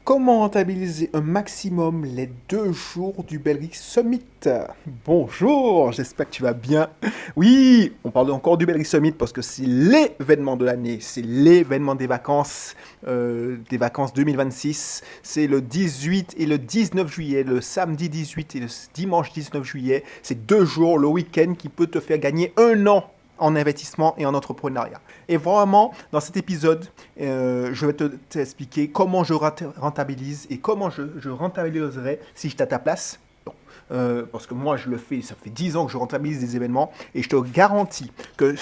Comment rentabiliser un maximum les 2 jours du Belric Summit? Bonjour, j'espère que tu vas bien. Oui, on parle encore du Belric Summit parce que c'est l'événement de l'année, c'est l'événement des vacances 2026. C'est le 18 et le 19 juillet, le samedi 18 et le dimanche 19 juillet. C'est 2 jours, le week-end qui peut te faire gagner un an en investissement et en entrepreneuriat. Et vraiment, dans cet épisode, je vais t'expliquer comment je rentabilise et comment je rentabiliserai si j'étais à ta place. Parce que moi, je le fais, ça fait 10 ans que je rentabilise des événements et je te garantis que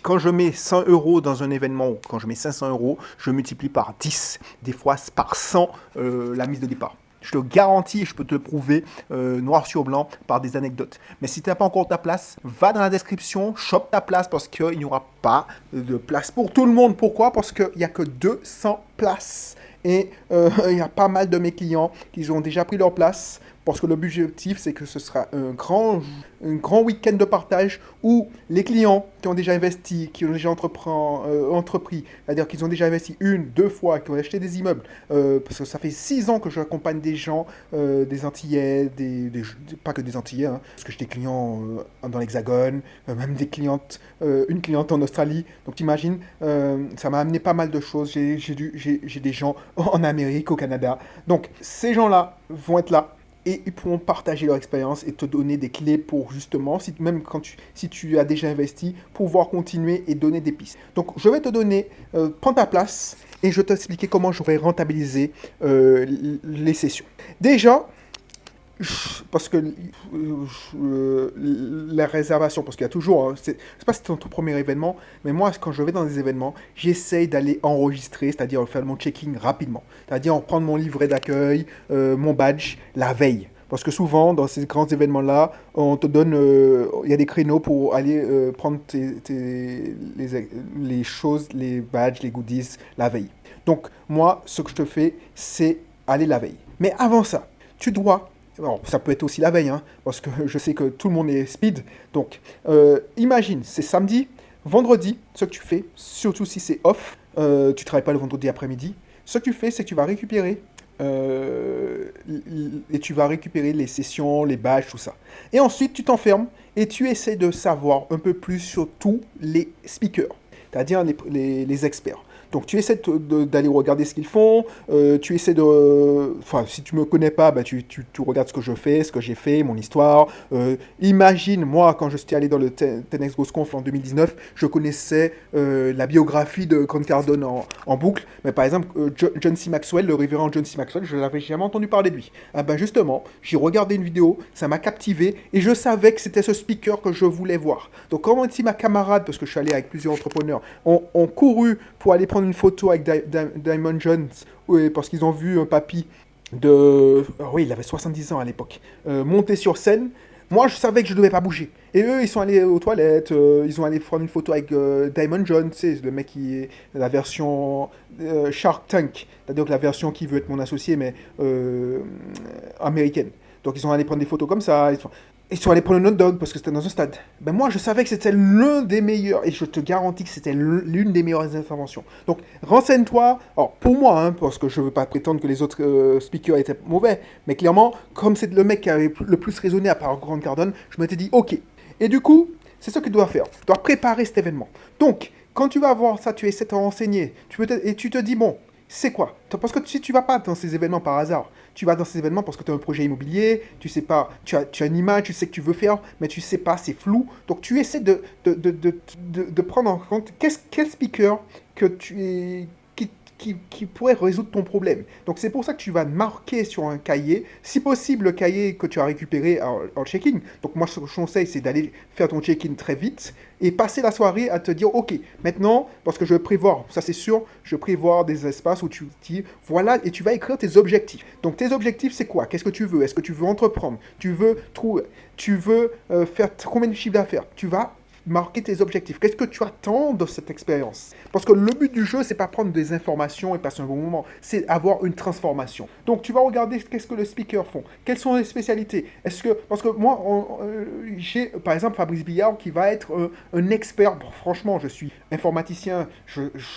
quand je mets 100 euros dans un événement ou quand je mets 500 euros, je multiplie par 10, des fois par 100 la mise de départ. Je te garantis, je peux te le prouver noir sur blanc par des anecdotes. Mais si tu n'as pas encore ta place, va dans la description, chope ta place parce qu'il n'y aura pas de place pour tout le monde. Pourquoi? Parce qu'il n'y a que 200 places. Et il y a pas mal de mes clients qui ont déjà pris leur place parce que l'objectif, c'est que ce sera un grand week-end de partage où les clients qui ont déjà investi, qui ont déjà entrepris, c'est-à-dire qu'ils ont déjà investi une, deux fois, qui ont acheté des immeubles, parce que ça fait 6 ans que j'accompagne des gens, des Antillais, pas que des Antillais, hein, parce que j'ai des clients dans l'Hexagone, même des clientes, une cliente en Australie. Donc t'imagines, ça m'a amené pas mal de choses. J'ai des gens en Amérique, au Canada. Donc ces gens-là vont être là et ils pourront partager leur expérience et te donner des clés pour justement, si tu as déjà investi, pouvoir continuer et donner des pistes. Donc je vais te donner, prends ta place et je vais t'expliquer comment j'aurais rentabilisé les sessions. Déjà, parce que la réservation, parce qu'il y a toujours, hein, c'est pas si c'est ton tout premier événement, mais moi, quand je vais dans des événements, j'essaye d'aller enregistrer, c'est-à-dire faire mon checking rapidement. C'est-à-dire prendre mon livret d'accueil, mon badge, la veille. Parce que souvent, dans ces grands événements-là, on te donne, il y a des créneaux pour aller prendre les choses, les badges, les goodies, la veille. Donc, moi, ce que je te fais, c'est aller la veille. Mais avant ça, tu dois. Alors, ça peut être aussi la veille, hein, parce que je sais que tout le monde est speed. Donc, imagine, c'est samedi, vendredi, ce que tu fais, surtout si c'est off, tu travailles pas le vendredi après-midi, ce que tu fais, c'est que tu vas récupérer et tu vas récupérer les sessions, les badges, tout ça. Et ensuite, tu t'enfermes et tu essaies de savoir un peu plus sur tous les speakers, c'est-à-dire les experts. Donc tu essaies d'aller regarder ce qu'ils font, tu essaies de... Enfin, si tu me connais pas, bah, tu regardes ce que je fais, ce que j'ai fait, mon histoire. Imagine, moi, quand je suis allé dans le 10X GhostConf en 2019, je connaissais la biographie de Grant Cardone en boucle. Mais par exemple, John C. Maxwell, le révérend John C. Maxwell, je n'avais jamais entendu parler de lui. Ah ben justement, j'ai regardé une vidéo, ça m'a captivé, et je savais que c'était ce speaker que je voulais voir. Donc quand si ma camarade, parce que je suis allé avec plusieurs entrepreneurs, ont couru pour aller prendre une photo avec Diamond Jones, oui, parce qu'ils ont vu un papy oui, il avait 70 ans à l'époque, monter sur scène. Moi, je savais que je ne devais pas bouger. Et eux, ils sont allés aux toilettes, ils ont allé prendre une photo avec Diamond Jones, c'est le mec qui est la version Shark Tank, c'est-à-dire que la version qui veut être mon associé, mais américaine. Donc, ils sont allés prendre des photos comme ça. Ils sont allés prendre un hot dog parce que c'était dans un stade. Ben moi, je savais que c'était l'un des meilleurs, et je te garantis que c'était l'une des meilleures interventions. Donc, renseigne-toi. Alors, pour moi, hein, parce que je ne veux pas prétendre que les autres speakers étaient mauvais, mais clairement, comme c'est le mec qui avait le plus raisonné à part Grant Cardone, je m'étais dit, ok. Et du coup, c'est ce que tu dois faire. Tu dois préparer cet événement. Donc, quand tu vas voir ça, tu essaies de te renseigner. Et tu te dis, bon, c'est quoi? Parce que si tu vas pas dans ces événements par hasard, tu vas dans ces événements parce que tu as un projet immobilier, tu sais pas, tu as une image, tu sais que tu veux faire, mais tu sais pas, c'est flou. Donc tu essaies de prendre en compte quel speaker que qui pourrait résoudre ton problème. Donc c'est pour ça que tu vas marquer sur un cahier, si possible le cahier que tu as récupéré en check-in. Donc moi ce que je conseille c'est d'aller faire ton check-in très vite et passer la soirée à te dire ok, maintenant, parce que je vais prévoir, ça c'est sûr, je vais prévoir des espaces où tu dis voilà, et tu vas écrire tes objectifs. Donc tes objectifs c'est quoi? Qu'est-ce que tu veux? Est-ce que tu veux entreprendre? Tu veux faire combien de chiffre d'affaires? Tu vas marquer tes objectifs. Qu'est-ce que tu attends de cette expérience? Parce que le but du jeu, c'est pas prendre des informations et passer un bon moment, c'est avoir une transformation. Donc tu vas regarder qu'est-ce que les speakers font, quelles sont les spécialités. Parce que moi, j'ai par exemple Fabrice Billard qui va être un expert. Bon, franchement, je suis informaticien,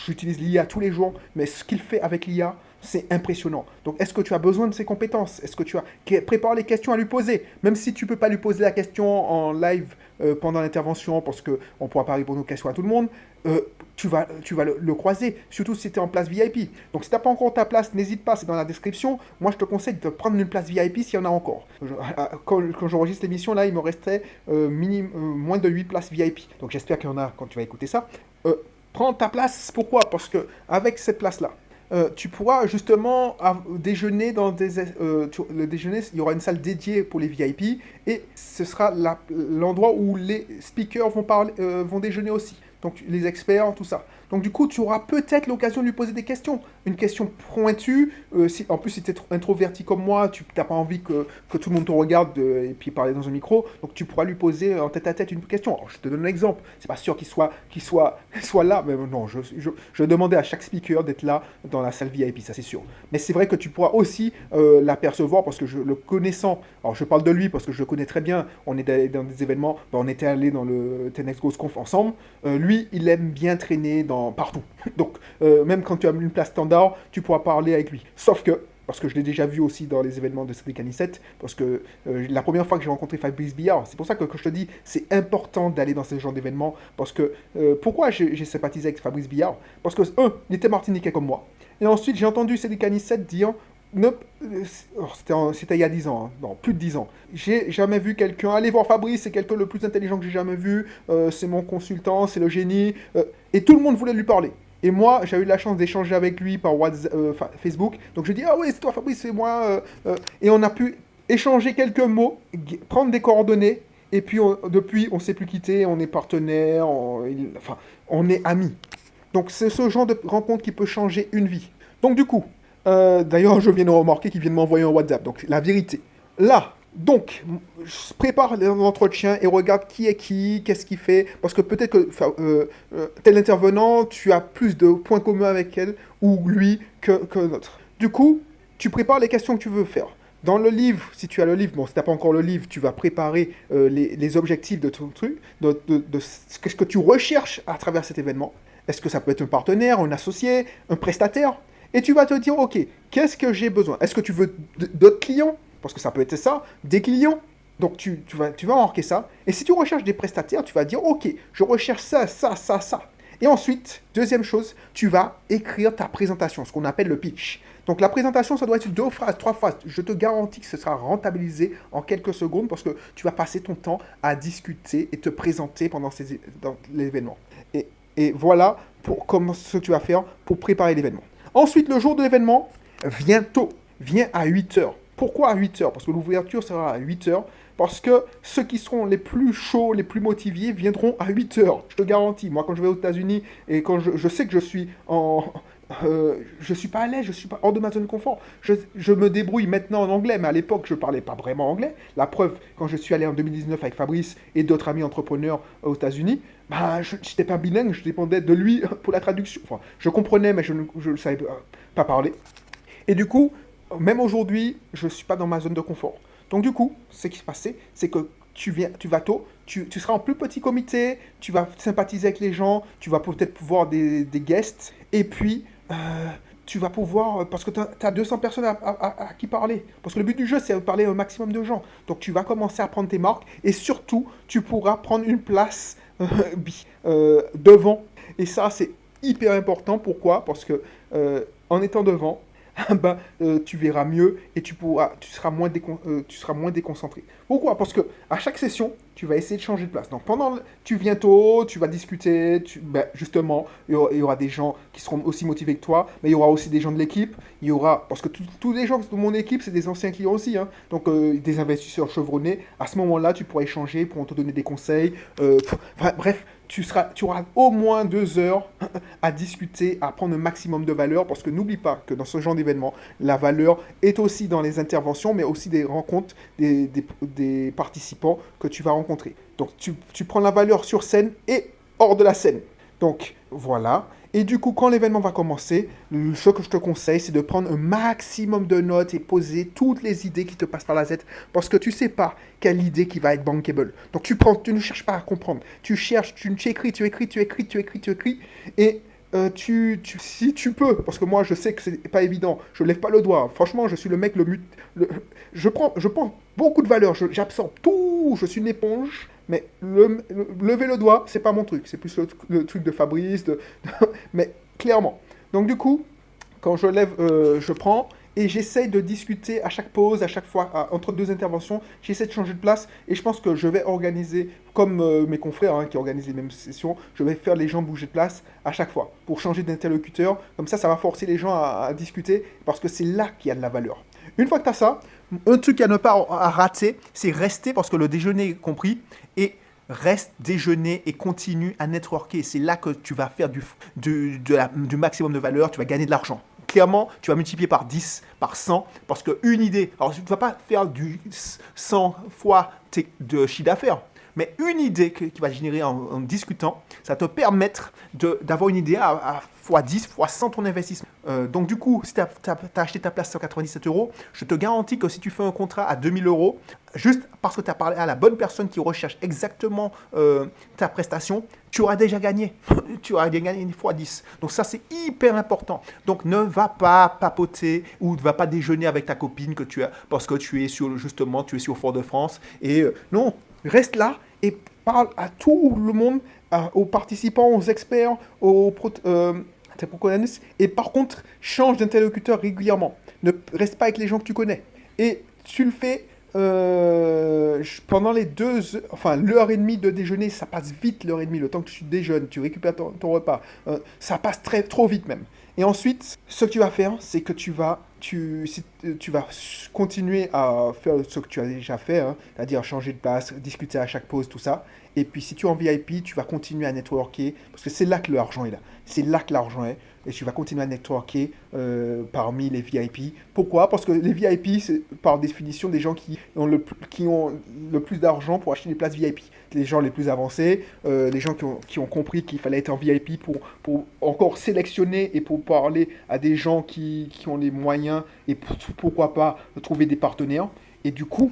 j'utilise l'IA tous les jours, mais ce qu'il fait avec l'IA, c'est impressionnant. Donc, est-ce que tu as besoin de ces compétences? Est-ce que tu as... Prépare les questions à lui poser. Même si tu ne peux pas lui poser la question en live pendant l'intervention, parce qu'on ne pourra pas répondre aux questions à tout le monde, euh, tu vas le croiser, surtout si tu es en place VIP. Donc, si tu n'as pas encore ta place, n'hésite pas, c'est dans la description. Moi, je te conseille de prendre une place VIP s'il y en a encore. Quand j'enregistre l'émission, là, il me restait moins de 8 places VIP. Donc, j'espère qu'il y en a quand tu vas écouter ça. Prends ta place. Pourquoi? Parce que avec cette place-là, tu pourras justement déjeuner le déjeuner, il y aura une salle dédiée pour les VIP et ce sera l'endroit où les speakers vont déjeuner aussi. Donc les experts, tout ça. Donc du coup, tu auras peut-être l'occasion de lui poser des questions. Une question pointue. En plus, si tu es introverti comme moi, tu n'as pas envie que tout le monde te regarde et puis parler dans un micro. Donc tu pourras lui poser en tête à tête une question. Alors, je te donne un exemple. C'est pas sûr qu'il soit là. Mais non, je demandais à chaque speaker d'être là dans la salle VIP, ça c'est sûr. Mais c'est vrai que tu pourras aussi l'apercevoir parce que le connaissant. Alors je parle de lui parce que je le connais très bien. On est allé dans des événements. On était allé dans le 10X Ghost Conf ensemble. Lui, il aime bien traîner partout. Donc, même quand tu as une place standard, tu pourras parler avec lui. Sauf que, parce que je l'ai déjà vu aussi dans les événements de Cédric Anissette, parce que la première fois que j'ai rencontré Fabrice Billard, c'est pour ça que je te dis, c'est important d'aller dans ce genre d'événements, parce que, pourquoi j'ai sympathisé avec Fabrice Billard? Parce que, il était martiniquais comme moi. Et ensuite, j'ai entendu Cédric Anissette dire, c'était il y a 10 ans, hein. Non, plus de 10 ans. J'ai jamais vu quelqu'un, allez voir Fabrice, c'est quelqu'un le plus intelligent que j'ai jamais vu, c'est mon consultant, c'est le génie, et tout le monde voulait lui parler. Et moi, j'ai eu la chance d'échanger avec lui par WhatsApp, Facebook, donc je dis, ah oui, c'est toi Fabrice, c'est moi, et on a pu échanger quelques mots, prendre des coordonnées, et puis depuis, on s'est plus quitté, on est partenaires, on est amis. Donc c'est ce genre de rencontre qui peut changer une vie. Donc du coup, d'ailleurs, je viens de remarquer qu'il vient de m'envoyer un WhatsApp. Donc, la vérité. Là, donc, je prépare l'entretien et regarde qui est qui, qu'est-ce qu'il fait. Parce que peut-être que tel intervenant, tu as plus de points communs avec elle ou lui que notre. Du coup, tu prépares les questions que tu veux faire. Dans le livre, si tu as le livre, bon, si tu n'as pas encore le livre, tu vas préparer les objectifs de ton truc, de ce que tu recherches à travers cet événement. Est-ce que ça peut être un partenaire, un associé, un prestataire? Et tu vas te dire, ok, qu'est-ce que j'ai besoin? Est-ce que tu veux d'autres clients? Parce que ça peut être ça, des clients. Donc tu vas marquer ça. Et si tu recherches des prestataires, tu vas dire, ok, je recherche ça, ça, ça, ça. Et ensuite, deuxième chose, tu vas écrire ta présentation, ce qu'on appelle le pitch. Donc la présentation, ça doit être 2 phrases, 3 phrases. Je te garantis que ce sera rentabilisé en quelques secondes parce que tu vas passer ton temps à discuter et te présenter dans l'événement. Et voilà comment ce que tu vas faire pour préparer l'événement. Ensuite, le jour de l'événement, viens tôt. Viens à 8 heures. Pourquoi à 8 heures? Parce que l'ouverture sera à 8 heures. Parce que ceux qui seront les plus chauds, les plus motivés, viendront à 8 heures. Je te garantis. Moi, quand je vais aux États-Unis et quand je sais que je suis je suis pas à l'aise, je suis pas hors de ma zone de confort. Je me débrouille maintenant en anglais, mais à l'époque, je parlais pas vraiment anglais. La preuve, quand je suis allé en 2019 avec Fabrice et d'autres amis entrepreneurs aux États-Unis, bah, je n'étais pas bilingue, je dépendais de lui pour la traduction. Enfin, je comprenais, mais je ne savais pas parler. Et du coup, même aujourd'hui, je ne suis pas dans ma zone de confort. Donc du coup, ce qui se passait, c'est que tu vas tôt, tu seras en plus petit comité, tu vas sympathiser avec les gens, tu vas peut-être voir des guests, et puis tu vas pouvoir, parce que tu as 200 personnes à qui parler. Parce que le but du jeu, c'est de parler au maximum de gens. Donc tu vas commencer à prendre tes marques, et surtout, tu pourras prendre une place devant. Et ça, c'est hyper important. Pourquoi? Parce que en étant devant, tu verras mieux et tu seras moins déconcentré. Pourquoi? Parce que à chaque session, tu vas essayer de changer de place. Donc tu viens tôt, tu vas discuter, justement, il y aura des gens qui seront aussi motivés que toi, mais il y aura aussi des gens de l'équipe. Parce que tous les gens de mon équipe, c'est des anciens clients aussi, hein. Donc des investisseurs chevronnés. À ce moment-là, tu pourras échanger, pour te donner des conseils. Bref. Tu auras au moins 2 heures à discuter, à prendre un maximum de valeur, parce que n'oublie pas que dans ce genre d'événement, la valeur est aussi dans les interventions, mais aussi des rencontres des participants que tu vas rencontrer. Donc tu prends la valeur sur scène et hors de la scène. Donc voilà. Et du coup, quand l'événement va commencer, ce que je te conseille, c'est de prendre un maximum de notes et poser toutes les idées qui te passent par la tête. Parce que tu ne sais pas quelle idée qui va être bankable. Donc tu ne cherches pas à comprendre. Tu cherches, tu écris. Et si tu peux, parce que moi je sais que c'est pas évident, je lève pas le doigt. Franchement, je suis le mec je prends beaucoup de valeur, j'absorbe tout, je suis une éponge. Mais lever le doigt, c'est pas mon truc. C'est plus le truc de Fabrice, mais clairement. Donc du coup, quand je lève, je prends et j'essaye de discuter à chaque pause, à chaque fois, entre deux interventions, j'essaie de changer de place et je pense que je vais organiser, comme mes confrères qui organisent les mêmes sessions, je vais faire les gens bouger de place à chaque fois pour changer d'interlocuteur. Comme ça va forcer les gens à discuter parce que c'est là qu'il y a de la valeur. Une fois que tu as ça, un truc à ne pas rater, c'est rester parce que le déjeuner est compris et reste, déjeuner et continue à networker. C'est là que tu vas faire du maximum de valeur, tu vas gagner de l'argent. Clairement, tu vas multiplier par 10, par 100, parce qu'une idée, alors tu ne vas pas faire du 100 fois de chiffre d'affaires, mais une idée qui va générer en discutant, ça va te permettre d'avoir une idée à x10, x100 ton investissement. Donc du coup, si tu as acheté ta place à 197 euros, je te garantis que si tu fais un contrat à 2000 euros, juste parce que tu as parlé à la bonne personne qui recherche exactement ta prestation, tu auras déjà gagné. Tu auras déjà gagné une x10. Donc ça, c'est hyper important. Donc ne va pas papoter ou ne va pas déjeuner avec ta copine parce que tu es sur Fort-de-France. Et non, reste là et parle à tout le monde, aux participants, aux experts, aux protagonistes. Et par contre, change d'interlocuteur régulièrement. Ne reste pas avec les gens que tu connais. Et tu le fais pendant l'heure et demie de déjeuner, ça passe vite l'heure et demie, le temps que tu déjeunes, tu récupères ton repas, ça passe trop vite même. Et ensuite, ce que tu vas faire, c'est que tu vas continuer à faire ce que tu as déjà fait, c'est-à-dire changer de place, discuter à chaque pause, tout ça. Et puis si tu es en VIP, tu vas continuer à networker, parce que c'est là que l'argent est là. C'est là que l'argent est. Et tu vas continuer à networker parmi les VIP. Pourquoi? Parce que les VIP, c'est par définition des gens qui ont le plus d'argent pour acheter des places VIP. Les gens les plus avancés, les gens qui ont compris qu'il fallait être en VIP pour encore sélectionner et pour parler à des gens qui ont les moyens et pourquoi pas trouver des partenaires. Et du coup,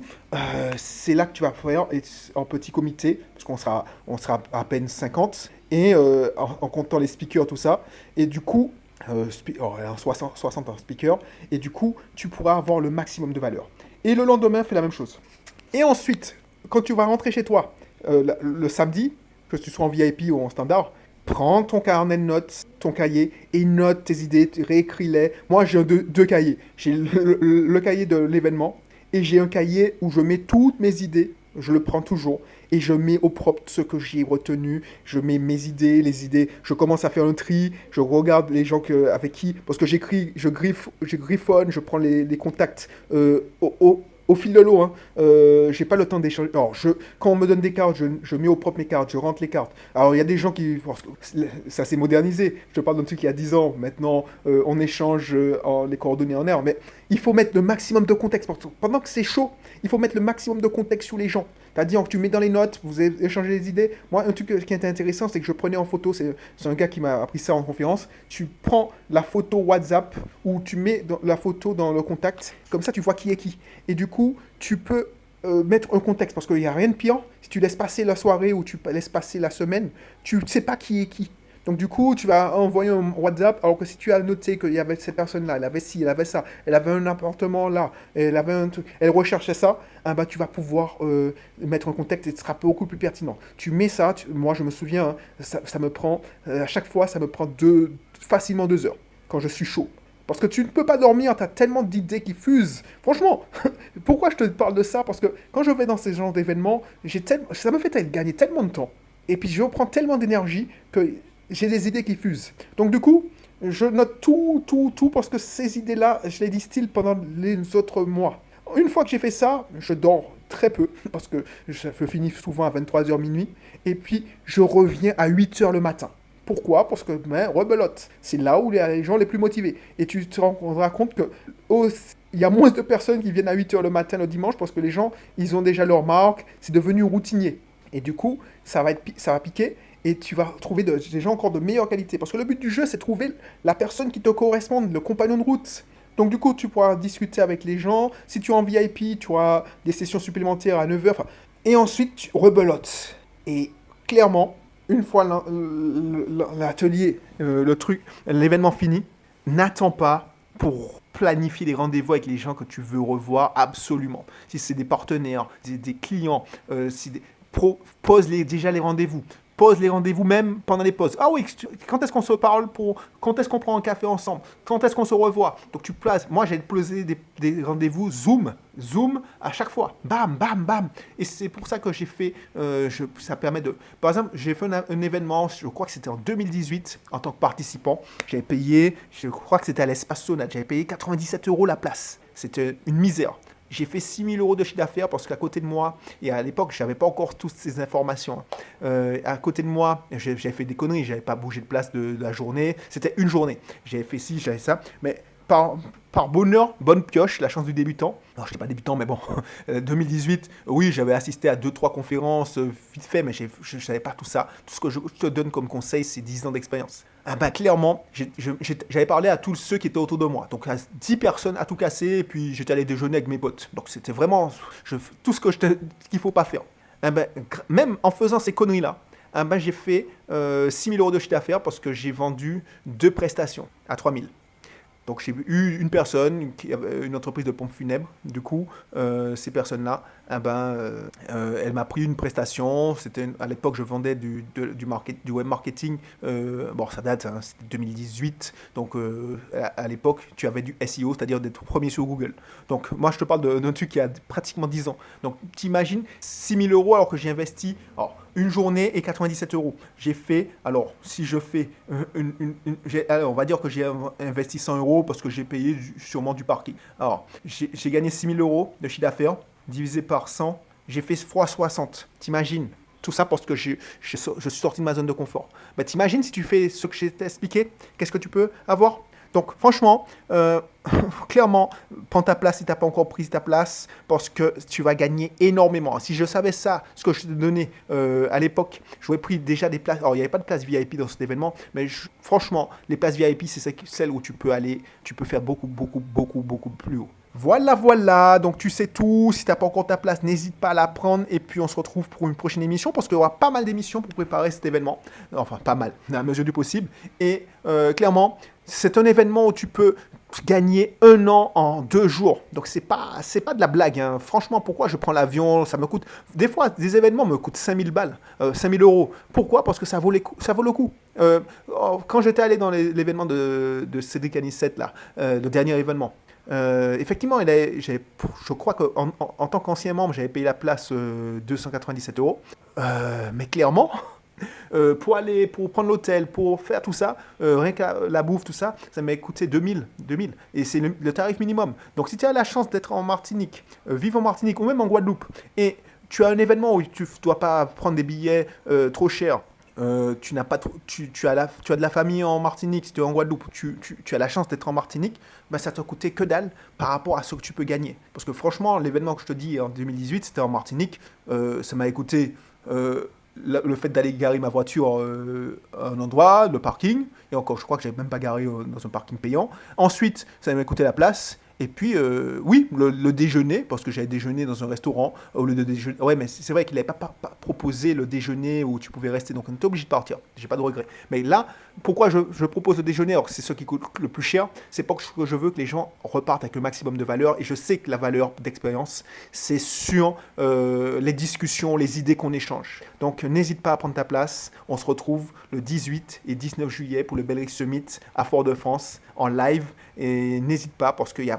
c'est là que tu vas faire en petit comité, parce on sera à peine 50, et en comptant les speakers, tout ça. Et du coup, 60 speakers, et du coup, tu pourras avoir le maximum de valeur. Et le lendemain, fais la même chose. Et ensuite, quand tu vas rentrer chez toi, le samedi, que tu sois en VIP ou en standard, prends ton carnet de notes, ton cahier, et note tes idées, réécris-les. Moi, j'ai deux cahiers. J'ai le cahier de l'événement, et j'ai un cahier où je mets toutes mes idées, je le prends toujours, et je mets au propre ce que j'ai retenu, je mets mes idées, les idées, je commence à faire un tri, je regarde les gens avec qui, parce que je griffonne, je prends les contacts au fil de l'eau, j'ai pas le temps d'échanger. Alors, quand on me donne des cartes, je mets au propre mes cartes, je rentre les cartes. Alors, il y a des gens parce que ça s'est modernisé. Je te parle d'un truc il y a 10 ans. Maintenant, on échange les coordonnées en air. Mais il faut mettre le maximum de contexte. Pendant que c'est chaud, il faut mettre le maximum de contexte sur les gens. C'est-à-dire que tu mets dans les notes, vous échangez les idées. Moi, un truc qui était intéressant, c'est que je prenais en photo, c'est un gars qui m'a appris ça en conférence. Tu prends la photo WhatsApp ou tu mets la photo dans le contact. Comme ça, tu vois qui est qui. Et du coup, tu peux mettre un contexte. Parce qu'il n'y a rien de pire. Si tu laisses passer la soirée ou tu laisses passer la semaine, tu ne sais pas qui est qui. Donc du coup, tu vas envoyer un WhatsApp, alors que si tu as noté qu'il y avait cette personne-là, elle avait ci, elle avait ça, elle avait un appartement là, elle avait un truc, elle recherchait ça, tu vas pouvoir mettre un contexte et ce sera beaucoup plus pertinent. Tu mets ça, moi je me souviens, ça me prend, à chaque fois, ça me prend facilement 2 heures, quand je suis chaud. Parce que tu ne peux pas dormir, tu as tellement d'idées qui fusent. Franchement, pourquoi je te parle de ça? Parce que quand je vais dans ces genres d'événements, ça me fait gagner tellement de temps. Et puis je reprends tellement d'énergie que j'ai des idées qui fusent. Donc du coup, je note tout, parce que ces idées-là, je les distille pendant les autres mois. Une fois que j'ai fait ça, je dors très peu, parce que je finis souvent à 23h minuit, et puis je reviens à 8h le matin. Pourquoi? Parce que, rebelote, c'est là où les gens les plus motivés. Et tu te rendras compte que il y a moins de personnes qui viennent à 8h le matin le dimanche, parce que les gens, ils ont déjà leur marque, c'est devenu routinier. Et du coup, ça va piquer, et tu vas trouver des gens encore de meilleure qualité. Parce que le but du jeu, c'est de trouver la personne qui te correspond, le compagnon de route. Donc du coup, tu pourras discuter avec les gens. Si tu es en VIP, tu auras des sessions supplémentaires à 9h. Et ensuite, tu rebelotes. Et clairement, une fois l'atelier, le truc, l'événement fini, n'attends pas pour planifier des rendez-vous avec les gens que tu veux revoir absolument. Si c'est des partenaires, des clients, pose déjà les rendez-vous. Pose les rendez-vous même pendant les pauses. Ah oui, quand est-ce qu'on se parle quand est-ce qu'on prend un café ensemble? Quand est-ce qu'on se revoit? Donc tu places. Moi, j'ai posé des rendez-vous Zoom à chaque fois. Bam, bam, bam. Et c'est pour ça que j'ai fait. Ça permet de. Par exemple, j'ai fait un événement. Je crois que c'était en 2018 en tant que participant. J'avais payé. Je crois que c'était à l'Espace Sonate. J'avais payé 97 € la place. C'était une misère. J'ai fait 6 000 € de chiffre d'affaires parce qu'à côté de moi, et à l'époque, je n'avais pas encore toutes ces informations. À côté de moi, j'avais fait des conneries, je n'avais pas bougé de place de la journée. C'était une journée. J'avais fait ci, j'avais ça. Mais par bonheur, bonne pioche, la chance du débutant. Non, je n'étais pas débutant, mais bon, 2018, oui, j'avais assisté à 2-3 conférences vite fait, mais je ne savais pas tout ça. Tout ce que je te donne comme conseil, c'est 10 ans d'expérience. Ah bah, clairement, j'avais parlé à tous ceux qui étaient autour de moi. Donc, à 10 personnes à tout casser, et puis j'étais allé déjeuner avec mes potes. Donc, c'était vraiment tout ce qu'il ne faut pas faire. Ah bah, même en faisant ces conneries-là, ah bah, j'ai fait 6 000 € de chiffre d'affaires parce que j'ai vendu 2 prestations à 3 000. Donc j'ai eu une personne qui avait une entreprise de pompes funèbres. Du coup, ces personnes-là, elle m'a pris une prestation. À l'époque, je vendais du web marketing. Bon, ça date, hein, c'était 2018. Donc à l'époque, tu avais du SEO, c'est-à-dire d'être premier sur Google. Donc moi, je te parle d'un truc qui a pratiquement 10 ans. Donc t'imagines 6 000 € alors que j'ai investi une journée et 97 €. J'ai fait, alors si je fais, alors, on va dire que j'ai investi 100 € parce que j'ai payé sûrement du parking. Alors, j'ai gagné 6 000 € de chiffre d'affaires, divisé par 100, j'ai fait fois 60. T'imagines? Tout ça parce que je suis sorti de ma zone de confort. Bah, t'imagines si tu fais ce que j'ai expliqué, qu'est-ce que tu peux avoir? Donc, franchement, clairement, prends ta place si tu n'as pas encore pris ta place parce que tu vas gagner énormément. Si je savais ça, ce que je te donnais à l'époque, j'aurais pris déjà des places. Alors, il n'y avait pas de place VIP dans cet événement, mais franchement, les places VIP, c'est celles où tu peux aller, tu peux faire beaucoup, beaucoup, beaucoup, beaucoup plus haut. Voilà, donc tu sais tout, si tu n'as pas encore ta place, n'hésite pas à la prendre et puis on se retrouve pour une prochaine émission parce qu'il y aura pas mal d'émissions pour préparer cet événement, enfin pas mal, à la mesure du possible, et clairement, c'est un événement où tu peux gagner 1 an en 2 jours, donc c'est pas de la blague, hein. Franchement, pourquoi je prends l'avion, ça me coûte, des fois des événements me coûtent 5 000 balles, 5 000 €, pourquoi? Parce que ça vaut le coup. Quand j'étais allé dans l'événement de Cédric Anissette, là, le dernier événement, effectivement, je crois qu'en tant qu'ancien membre, j'avais payé la place 297 €. Mais clairement, pour prendre l'hôtel, pour faire tout ça, rien qu'à la bouffe, tout ça, ça m'a coûté 2000. Et c'est le tarif minimum. Donc si tu as la chance d'être en Martinique, vivre en Martinique ou même en Guadeloupe, et tu as un événement où tu ne dois pas prendre des billets trop chers, tu as de la famille en Martinique, si tu es en Guadeloupe, tu as la chance d'être en Martinique, bah, ça t'a coûté que dalle par rapport à ce que tu peux gagner. Parce que franchement, l'événement que je te dis en 2018, c'était en Martinique, ça m'a coûté le fait d'aller garer ma voiture à un endroit, le parking, et encore, je crois que je n'avais même pas garé dans un parking payant. Ensuite, ça m'a coûté la place. Et puis, oui, le déjeuner, parce que j'avais déjeuné dans un restaurant au lieu de déjeuner. Ouais, mais c'est vrai qu'il n'avait pas proposé le déjeuner où tu pouvais rester, donc on était obligé de partir. J'ai pas de regret. Mais là, pourquoi je propose le déjeuner alors que c'est ce qui coûte le plus cher? C'est parce que je veux que les gens repartent avec le maximum de valeur. Et je sais que la valeur d'expérience, c'est sur les discussions, les idées qu'on échange. Donc, n'hésite pas à prendre ta place. On se retrouve le 18 et 19 juillet pour le Belrix Summit à Fort-de-France en live. Et n'hésite pas parce qu'il y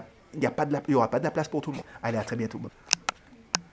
aura pas de la place pour tout le monde. Allez, à très bientôt.